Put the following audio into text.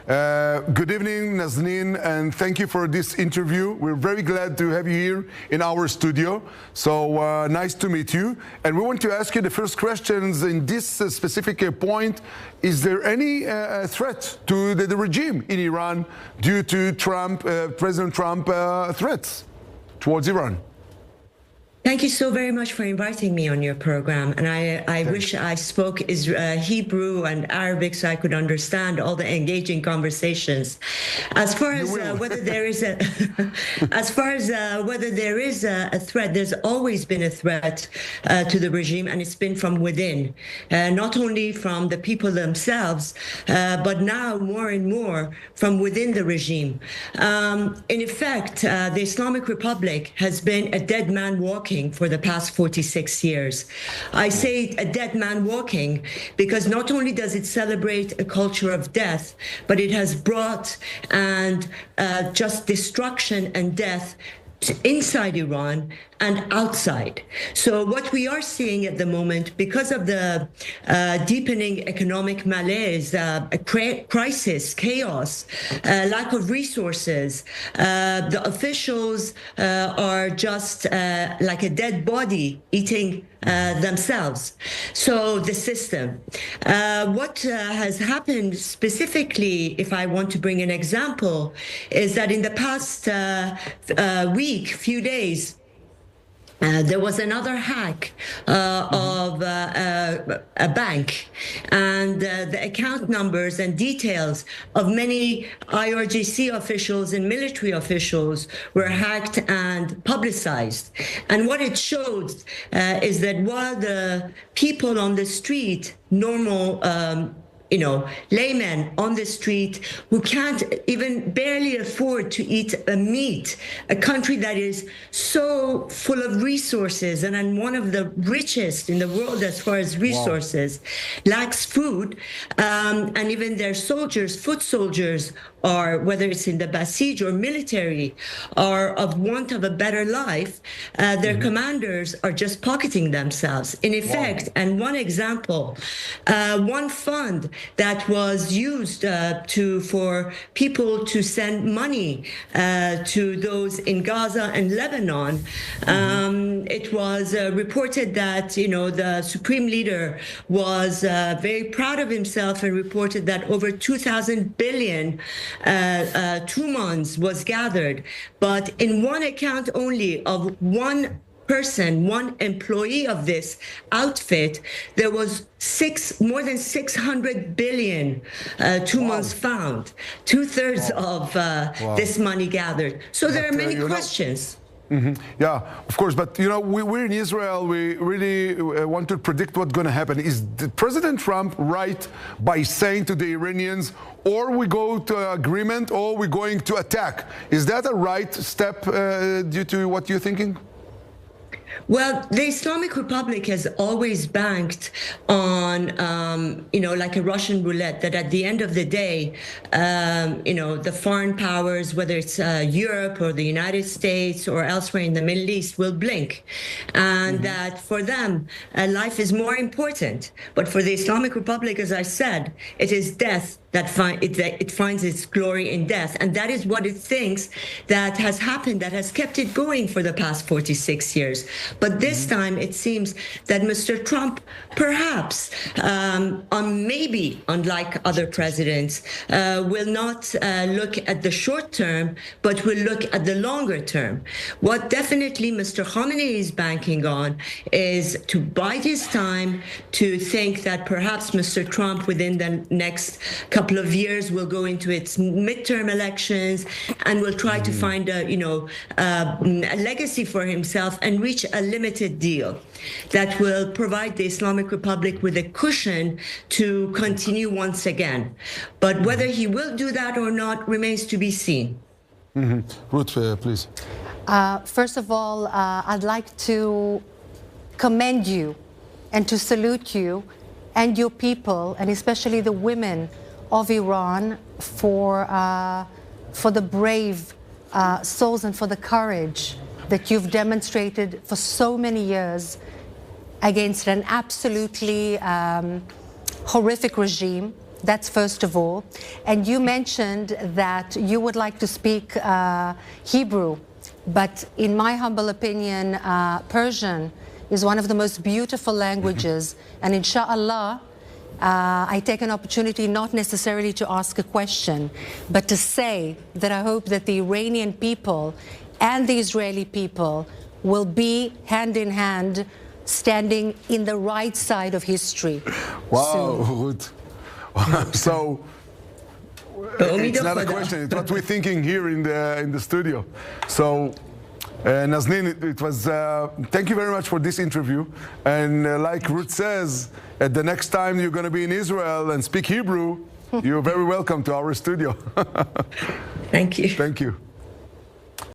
Good evening, Naaznין, and thank you for this interview. We're very glad to have you here in our studio. So nice to meet you. And we want to ask you the first questions in this specific point. Is there any threat to the regime in Iran due to President Trump threats towards Iran? Thank you so very much for inviting me on your program. And I wish I spoke Hebrew and Arabic so I could understand all the engaging conversations. As far as whether there is a threat, there's always been a threat to the regime, and it's been from within, not only from the people themselves, but now more and more from within the regime. In effect, the Islamic Republic has been a dead man walking for the past 46 years. I say a dead man walking because not only does it celebrate a culture of death, but it has brought and just destruction and death inside Iran and outside. So what we are seeing at the moment, because of the deepening economic malaise, crisis, chaos, lack of resources, the officials are just like a dead body eating themselves. So the system. What has happened specifically, if I want to bring an example, is that in the past few days, there was another hack of a bank, and the account numbers and details of many IRGC officials and military officials were hacked and publicized. And what it showed is that while the people on the street, normal laymen on the street who can't even barely afford to eat meat, a country that is so full of resources and one of the richest in the world as far as resources, lacks food, and even their soldiers, foot soldiers, or whether it's in the Basij or military, are of want of a better life, their commanders are just pocketing themselves. In effect, and one example, one fund that was used for people to send money to those in Gaza and Lebanon, it was reported that, the supreme leader was very proud of himself and reported that over 2,000 billion 2 months was gathered, but in one account only of one person, one employee of this outfit, there was more than 600 billion 2 months found, 2/3 of this money gathered. So there are many questions. Yeah, of course. But, we're in Israel. We really want to predict what's going to happen. Is President Trump right by saying to the Iranians, or we go to agreement, or we're going to attack? Is that a right step due to what you're thinking? Well, the Islamic Republic has always banked on, like a Russian roulette, that at the end of the day, the foreign powers, whether it's Europe or the United States or elsewhere in the Middle East, will blink. And that for them, life is more important. But for the Islamic Republic, as I said, it is death that it finds its glory in death. And that is what it thinks that has happened, that has kept it going for the past 46 years. But this time it seems that Mr. Trump, perhaps, maybe unlike other presidents, will not look at the short term, but will look at the longer term. What definitely Mr. Khamenei is banking on is to bide his time, to think that perhaps Mr. Trump within the next couple of years will go into its midterm elections and will try to find a legacy for himself and reach a limited deal that will provide the Islamic Republic with a cushion to continue once again. But whether he will do that or not remains to be seen. Ruth, please. First of all, I'd like to commend you and to salute you and your people, and especially the women of Iran, for the brave souls and for the courage that you've demonstrated for so many years against an absolutely horrific regime That's first of all. And you mentioned that you would like to speak Hebrew, but in my humble opinion, Persian is one of the most beautiful languages. And inshallah, I take an opportunity not necessarily to ask a question, but to say that I hope that the Iranian people and the Israeli people will be hand in hand, standing in the right side of history. Wow, Ruth. So it's not a question, it's what we're thinking here in the studio. So Nazanin, it was thank you very much for this interview, and like Ruth says, at the next time you're going to be in Israel and speak Hebrew, you're very welcome to our studio. Thank you. Thank you.